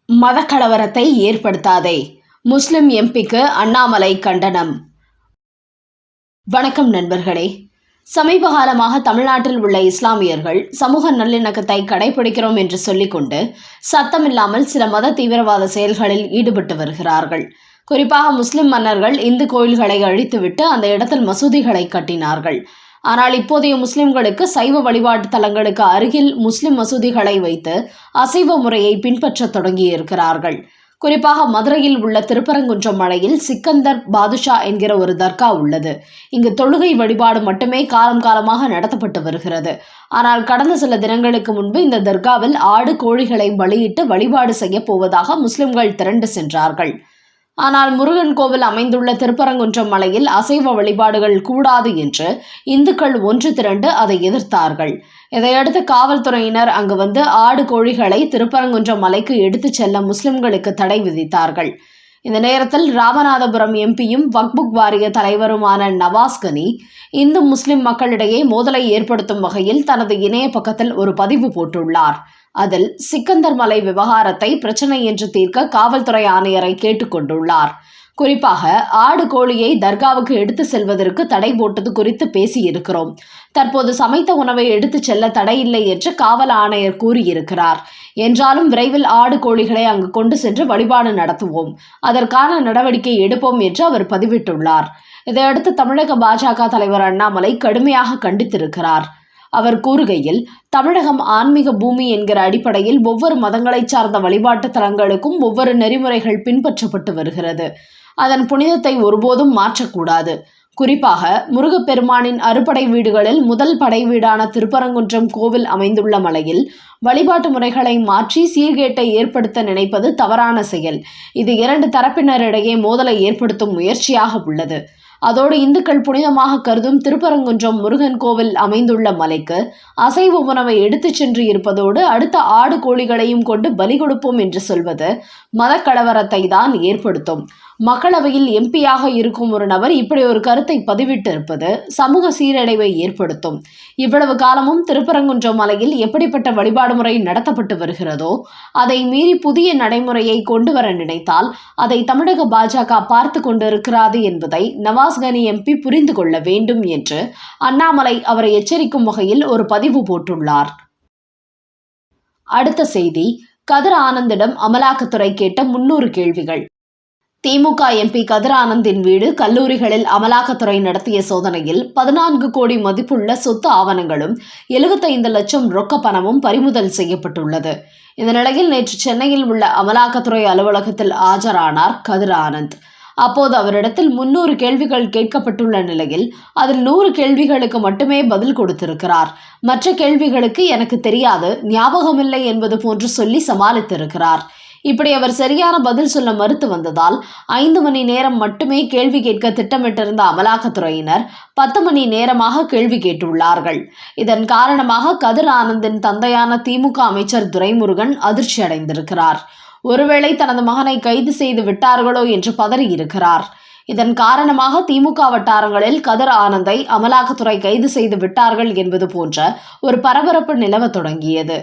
மதக்கலவரத்தை ஏற்படுத்தாதே. முஸ்லிம் எம்பிக்கு அண்ணாமலை கண்டனம். வணக்கம் நண்பர்களே. சமீப காலமாக தமிழ்நாட்டில் உள்ள இஸ்லாமியர்கள் சமூக நல்லிணக்கத்தை கடைபிடிக்கிறோம் என்று சொல்லிக்கொண்டு சத்தமில்லாமல் சில மத தீவிரவாத செயல்களில் ஈடுபட்டு வருகிறார்கள். குறிப்பாக முஸ்லிம் மன்னர்கள் இந்து கோயில்களை அழித்துவிட்டு அந்த இடத்தில் மசூதிகளை கட்டினார்கள். ஆனால் இப்போதைய முஸ்லிம்களுக்கு சைவ வழிபாட்டு தலங்களுக்கு அருகில் முஸ்லிம் மசூதிகளை வைத்து அசைவ முறையை பின்பற்ற தொடங்கியிருக்கிறார்கள். குறிப்பாக மதுரையில் உள்ள திருப்பரங்குன்றம் மலையில் சிக்கந்தர் பாதுஷா என்கிற ஒரு தர்கா உள்ளது. இங்கு தொழுகை வழிபாடு மட்டுமே காலம் காலமாக நடத்தப்பட்டு வருகிறது. ஆனால் கடந்த சில தினங்களுக்கு முன்பு இந்த தர்காவில் ஆடு கோழிகளை பலியிட்டு வழிபாடு செய்ய போவதாக முஸ்லிம்கள் திரண்டு சென்றார்கள். ஆனால் முருகன் கோவில் அமைந்துள்ள திருப்பரங்குன்றம் மலையில் அசைவ வழிபாடுகள் கூடாது என்று இந்துக்கள் ஒன்று திரண்டு அதை எதிர்த்தார்கள். இதையடுத்து காவல்துறையினர் அங்கு வந்து ஆடு கோழிகளை திருப்பரங்குன்றம் மலைக்கு எடுத்துச் செல்ல முஸ்லிம்களுக்கு தடை விதித்தார்கள். இந்த நேரத்தில் ராமநாதபுரம் எம்பியும் வக்புக் வாரிய தலைவருமான நவாஸ் கனி இந்து முஸ்லிம் மக்களிடையே மோதலை ஏற்படுத்தும் வகையில் தனது இணைய பக்கத்தில் ஒரு பதிவு போட்டுள்ளார். அதில் சிக்கந்தர் மலை விவகாரத்தை பிரச்சனை என்று தீர்க்க காவல்துறை ஆணையரை கேட்டுக்கொண்டுள்ளார். குறிப்பாக ஆடு கோழியை தர்காவுக்கு எடுத்து செல்வதற்கு தடை போட்டது குறித்து பேசியிருக்கிறோம். தற்போது சமைத்த உணவை எடுத்து செல்ல தடையில்லை என்று காவல் ஆணையர் கூறியிருக்கிறார். என்றாலும் விரைவில் ஆடு கோழிகளை அங்கு கொண்டு சென்று வழிபாடு நடத்துவோம், அதற்கான நடவடிக்கை எடுப்போம் என்று அவர் பதிவிட்டுள்ளார். இதையடுத்து தமிழக பாஜக தலைவர் அண்ணாமலை கடுமையாக கண்டித்திருக்கிறார். அவர் கூறுகையில், தமிழகம் ஆன்மீக பூமி என்கிற அடிப்படையில் ஒவ்வொரு மதங்களைச் சார்ந்த வழிபாட்டு தலங்களுக்கும் ஒவ்வொரு நெறிமுறைகள் பின்பற்றப்பட்டு வருகிறது. அதன் புனிதத்தை ஒருபோதும் மாற்றக்கூடாது. குறிப்பாக முருகப்பெருமானின் அறுபடை வீடுகளில் முதல் படை வீடான திருப்பரங்குன்றம் கோவில் அமைந்துள்ள மலையில் வழிபாட்டு முறைகளை மாற்றி சீர்கேட்டை ஏற்படுத்த நினைப்பது தவறான செயல். இது இரண்டு தரப்பினரிடையே மோதலை ஏற்படுத்தும் முயற்சியாக உள்ளது. அதோடு இந்துக்கள் புனிதமாக கருதும் திருப்பரங்குன்றம் முருகன் கோவில் அமைந்துள்ள மலைக்கு அசைவ உணவை எடுத்துச் சென்று இருப்பதோடு அடுத்த ஆடு கோழிகளையும் கொண்டு பலி கொடுப்போம் என்று சொல்வது மதக்கலவரத்தை தான் ஏற்படுத்தும். மக்களவையில் எம்பியாக இருக்கும் ஒரு நபர் இப்படி ஒரு கருத்தை பதிவிட்டு இருப்பது சமூக சீரழிவை ஏற்படுத்தும். இவ்வளவு காலமும் திருப்பரங்குன்றம் மலையில் எப்படிப்பட்ட வழிபாடு முறை நடத்தப்பட்டு வருகிறதோ அதை மீறி புதிய நடைமுறையை கொண்டு வர நினைத்தால் அதை தமிழக பாஜக பார்த்து கொண்டிருக்கிறது என்பதை நவாஸ் கனி எம்பி புரிந்து கொள்ள வேண்டும் என்று அண்ணாமலை அவரை எச்சரிக்கும் வகையில் ஒரு பதிவு போட்டுள்ளார். அடுத்த செய்தி, கதிர் ஆனந்திடம் அமலாக்கத்துறை கேட்ட 300 கேள்விகள். திமுக எம்பி கதிர் ஆனந்தின் வீடு, கல்லூரிகளில் அமலாக்கத்துறை நடத்திய சோதனையில் 14 கோடி மதிப்புள்ள சொத்து ஆவணங்களும் 75 லட்சம் ரொக்க பணமும் பறிமுதல் செய்யப்பட்டுள்ளது. இந்த நிலையில் நேற்று சென்னையில் உள்ள அமலாக்கத்துறை அலுவலகத்தில் ஆஜரானார் கதிர் ஆனந்த். அப்போது அவரிடத்தில் 300 கேள்விகள் கேட்கப்பட்டுள்ள நிலையில் அதில் 100 கேள்விகளுக்கு மட்டுமே பதில் கொடுத்திருக்கிறார். மற்ற கேள்விகளுக்கு எனக்கு தெரியாது, ஞாபகமில்லை என்பது போன்று சொல்லி சமாளித்திருக்கிறார். இப்படி அவர் சரியான பதில் சொல்ல மறுத்து வந்ததால் 5 மணி நேரம் மட்டுமே கேள்வி கேட்க திட்டமிட்டிருந்த அமலாக்கத்துறையினர் 10 மணி நேரமாக கேள்வி கேட்டுள்ளார்கள். இதன் காரணமாக கதிர் ஆனந்தின் தந்தையான திமுக அமைச்சர் துரைமுருகன் அதிர்ச்சி அடைந்திருக்கிறார். ஒருவேளை தனது மகனை கைது செய்து விட்டார்களோ என்று பதறியிருக்கிறார். இதன் காரணமாக திமுக வட்டாரங்களில் கதிர் ஆனந்தை அமலாக்கத்துறை கைது செய்து விட்டார்கள் என்பது போன்ற ஒரு பரபரப்பு நிலவ தொடங்கியது.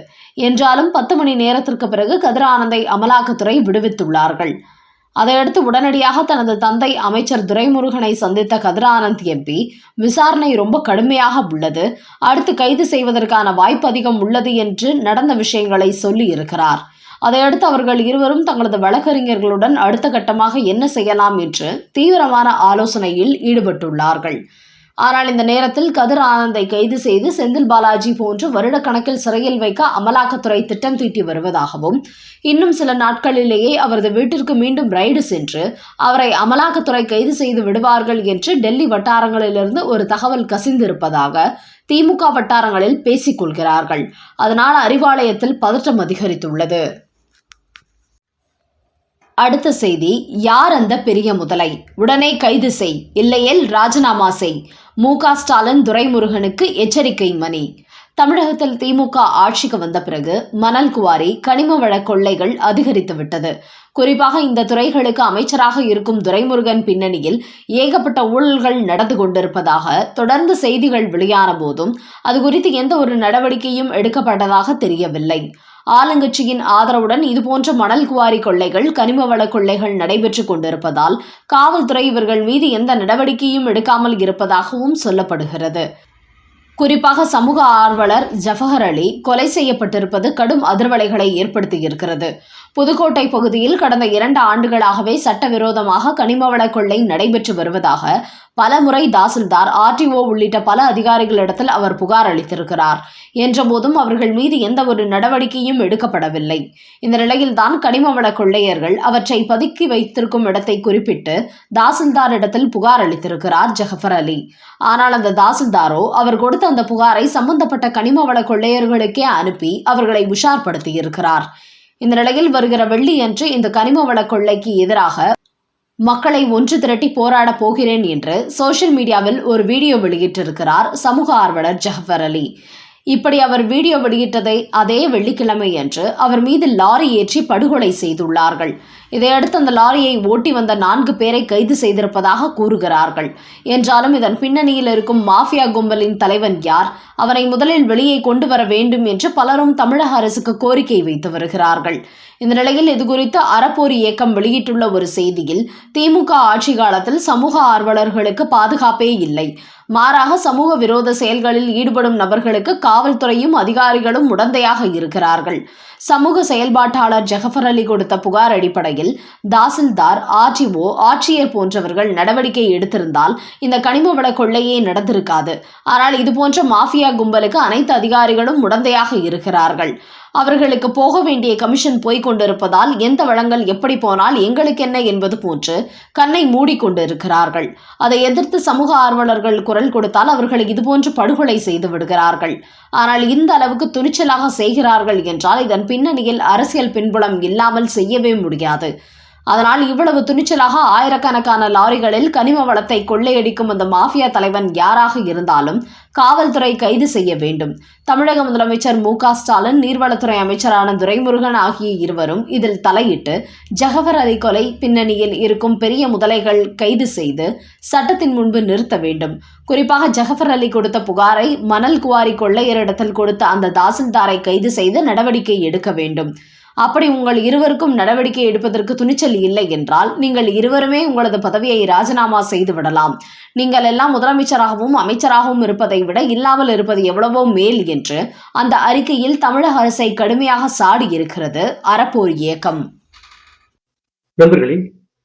என்றாலும் 10 மணி நேரத்திற்கு பிறகு கதிர் ஆனந்தை அமலாக்கத்துறை விடுவித்துள்ளார்கள். அதையடுத்து உடனடியாக தனது தந்தை அமைச்சர் துரைமுருகனை சந்தித்த கதிர் ஆனந்த் எம்பி, விசாரணை ரொம்ப கடுமையாக உள்ளது, அடுத்து கைது செய்வதற்கான வாய்ப்பு அதிகம் உள்ளது என்று நடந்த விஷயங்களை சொல்லி இருக்கிறார். அதையடுத்து அவர்கள் இருவரும் தங்களது வழக்கறிஞர்களுடன் அடுத்த கட்டமாக என்ன செய்யலாம் என்று தீவிரமான ஆலோசனையில் ஈடுபட்டுள்ளார்கள். ஆனால் இந்த நேரத்தில் கதிர் ஆனந்தை கைது செய்து செந்தில் பாலாஜி போன்று வருடக்கணக்கில் சிறையில் வைக்க அமலாக்கத்துறை திட்டம் தீட்டி வருவதாகவும், இன்னும் சில நாட்களிலேயே அவரது வீட்டிற்கு மீண்டும் ரைடு சென்று அவரை அமலாக்கத்துறை கைது செய்து விடுவார்கள் என்று டெல்லி வட்டாரங்களிலிருந்து ஒரு தகவல் கசிந்திருப்பதாக திமுக வட்டாரங்களில் பேசிக் கொள்கிறார்கள். அதனால் அறிவாலயத்தில் பதற்றம் அதிகரித்துள்ளது. அடுத்த செய்தி, யார் அந்த பெரிய முதலை? உடனே கைது செய், இல்லையேல் ராஜினாமா செய். மு.க. ஸ்டாலின் துரைமுருகனுக்கு எச்சரிக்கை மணி. தமிழகத்தில் திமுக ஆட்சிக்கு வந்த பிறகு மணல் குவாரி, கனிம வள கொள்ளைகள் அதிகரித்துவிட்டது. குறிப்பாக இந்த துறைகளுக்கு அமைச்சராக இருக்கும் துரைமுருகன் பின்னணியில் ஏகப்பட்ட ஊழல்கள் நடந்து கொண்டிருப்பதாக தொடர்ந்து செய்திகள் வெளியான போதும் அது குறித்து எந்த ஒரு நடவடிக்கையும் எடுக்கப்பட்டதாக தெரியவில்லை. ஆளுங்கட்சியின் ஆதரவுடன் இதுபோன்ற மணல் குவாரி கொள்ளைகள், கனிம வள கொள்ளைகள் நடைபெற்றுக் கொண்டிருப்பதால் காவல்துறை இவர்கள் மீது எந்த நடவடிக்கையும் எடுக்காமல் இருப்பதாகவும் சொல்லப்படுகிறது. குறிப்பாக சமூக ஆர்வலர் ஜஃபர் அலி கொலை செய்யப்பட்டிருப்பது கடும் அதிர்வலைகளை ஏற்படுத்தியிருக்கிறது. புதுக்கோட்டை பகுதியில் கடந்த 2 ஆண்டுகளாகவே சட்டவிரோதமாக கனிமவள கொள்ளை நடைபெற்று வருவதாக பலமுறை தாசில்தார், ஆர்டிஓ உள்ளிட்ட பல அதிகாரிகளிடத்தில் அவர் புகார் அளித்திருக்கிறார். என்றபோதும் அவர்கள் மீது எந்த ஒரு நடவடிக்கையும் எடுக்கப்படவில்லை. இந்த நிலையில்தான் கனிமவள கொள்ளையர்கள் அவற்றை பதுக்கி வைத்திருக்கும் இடத்தை குறிப்பிட்டு தாசில்தாரிடத்தில் புகார் அளித்திருக்கிறார் ஜஃபர் அலி. ஆனால் அந்த தாசில்தாரோ அவர் கொடுத்த அந்த புகாரை சம்பந்தப்பட்ட கனிமவள கொள்ளையர்களுக்கே அனுப்பி அவர்களை உஷார்படுத்தியிருக்கிறார். இந்த நிலையில் வருகிற வெள்ளியன்று இந்த கனிமவள கொள்ளைக்கு எதிராக மக்களை ஒன்று திரட்டி போராட போகிறேன் என்று சோஷியல் மீடியாவில் ஒரு வீடியோ வெளியிட்டிருக்கிறார் சமூக ஆர்வலர் ஜஃபர் அலி. இப்படி அவர் வீடியோ வெளியிட்டதை அதே வெள்ளிக்கிழமை அன்று அவர் மீது லாரி ஏற்றி படுகொலை செய்துள்ளார்கள். இதையடுத்து அந்த லாரியை ஓட்டி வந்த 4 பேரை கைது செய்திருப்பதாக கூறுகிறார்கள். என்றாலும் இதன் பின்னணியில் இருக்கும் மாஃபியா கும்பலின் தலைவன் யார், அவரை முதலில் வெளியே கொண்டு வர வேண்டும் என்று பலரும் தமிழக அரசுக்கு கோரிக்கை வைத்து வருகிறார்கள். இந்த நிலையில் இதுகுறித்து அறப்போர் இயக்கம் வெளியிட்டுள்ள ஒரு செய்தியில், திமுக ஆட்சி காலத்தில் சமூக ஆர்வலர்களுக்கு பாதுகாப்பே இல்லை, மாறாக சமூக விரோத செயல்களில் ஈடுபடும் நபர்களுக்கு காவல்துறையும் அதிகாரிகளும் உடந்தையாக இருக்கிறார்கள். சமூக செயல்பாட்டாளர் ஜஃபர் அலி கொடுத்த புகார் அடிப்படையில் தாசில்தார், ஆர்டிஓ, ஆட்சியர் போன்றவர்கள் நடவடிக்கை எடுத்திருந்தால் இந்த கனிமவள கொள்ளையே நடந்திருக்காது. ஆனால் இதுபோன்ற மாஃபியா கும்பலுக்கு அனைத்து அதிகாரிகளும் உடந்தையாக இருக்கிறார்கள். அவர்களுக்கு போக வேண்டிய கமிஷன் போய்க் கொண்டிருப்பதால் எந்த வளங்கள் எப்படி போனால் எங்களுக்கு என்ன என்பது போன்று கண்ணை மூடிக்கொண்டிருக்கிறார்கள். அதை எதிர்த்து சமூக ஆர்வலர்கள் குரல் கொடுத்தால் அவர்களை இதுபோன்று படுகொலை செய்து விடுகிறார்கள். ஆனால் இந்த அளவுக்கு துணிச்சலாக செய்கிறார்கள் என்றால் இதன் பின்னணியில் அரசியல் பின்புலம் இல்லாமல் செய்யவே முடியாது. அதனால் இவ்வளவு துணிச்சலாக ஆயிரக்கணக்கான லாரிகளில் கனிம வளத்தை கொள்ளையடிக்கும் அந்த மாஃபியா தலைவன் யாராக இருந்தாலும் காவல்துறை கைது செய்ய வேண்டும். தமிழக முதலமைச்சர் மு.க. ஸ்டாலின், நீர்வளத்துறை அமைச்சரான துரைமுருகன் ஆகிய இருவரும் இதில் தலையிட்டு ஜஃபர் அலி கொலை பின்னணியில் இருக்கும் பெரிய முதலைகள் கைது செய்து சட்டத்தின் முன்பு நிறுத்த வேண்டும். குறிப்பாக ஜஃபர் அலி கொடுத்த புகாரை மணல் குவாரி கொள்ளையரிடத்தில் கொடுத்த அந்த தாசில்தாரை கைது செய்து நடவடிக்கை எடுக்க வேண்டும். அப்படி உங்கள் இருவருக்கும் நடவடிக்கை எடுப்பதற்கு துணிச்சல் இல்லை என்றால் நீங்கள் இருவருமே உங்களது பதவியை ராஜினாமா செய்து விடலாம். நீங்கள் எல்லாம் முதலமைச்சராகவும் அமைச்சராகவும் இருப்பதை விட இல்லாமல் இருப்பது எவ்வளவோ மேல் என்று அந்த அறிக்கையில் தமிழக அரசை கடுமையாக சாடி இருக்கிறது அறப்போர் இயக்கம். நண்பர்களே,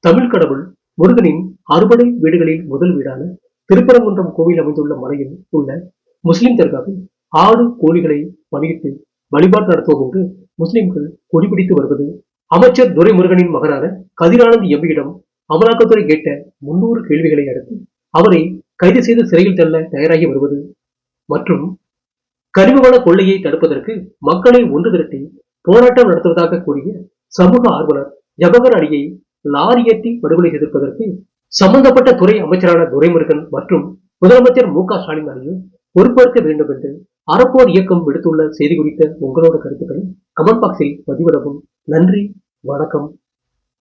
தமிழ் கடவுள் முருகனின் அறுபடை வீடுகளில் முதல் வீடான திருப்பரங்குன்றம் கோவில் அமைந்துள்ள மலையில் உள்ள முஸ்லிம் தர்காவில் ஆடு கோழிகளை பலியிட்டு வழிபாடு நடத்துவோம் என்று முஸ்லிம்கள் கொடிபிடித்து வருவது, அமைச்சர் துரைமுருகனின் மகனான கதிரானந்த் எம்பியிடம் அமலாக்கத்துறை கேட்ட 300 கேள்விகளை அடுத்து அவரை கைது செய்து சிறையில் தள்ள தயாராகி வருவது மற்றும் கனிமவள கொள்ளையை தடுப்பதற்கு மக்களை ஒன்று திரட்டி போராட்டம் நடத்துவதாக கூறிய சமூக ஆர்வலர் ஜஃபர் அலியை லாரி ஏற்றி படுகொலை செய்திருப்பதற்கு சம்பந்தப்பட்ட துறை அமைச்சரான துரைமுருகன் மற்றும் முதலமைச்சர் மு.க. ஸ்டாலின் ஆகியோர் பொறுப்பேற்க வேண்டும் என்று அறப்போர் இயக்கம் விடுத்துள்ள செய்தி குறித்த உங்களோட கருத்துக்களை கமெண்ட் பாக்ஸில் பதிவிடவும். நன்றி, வணக்கம்.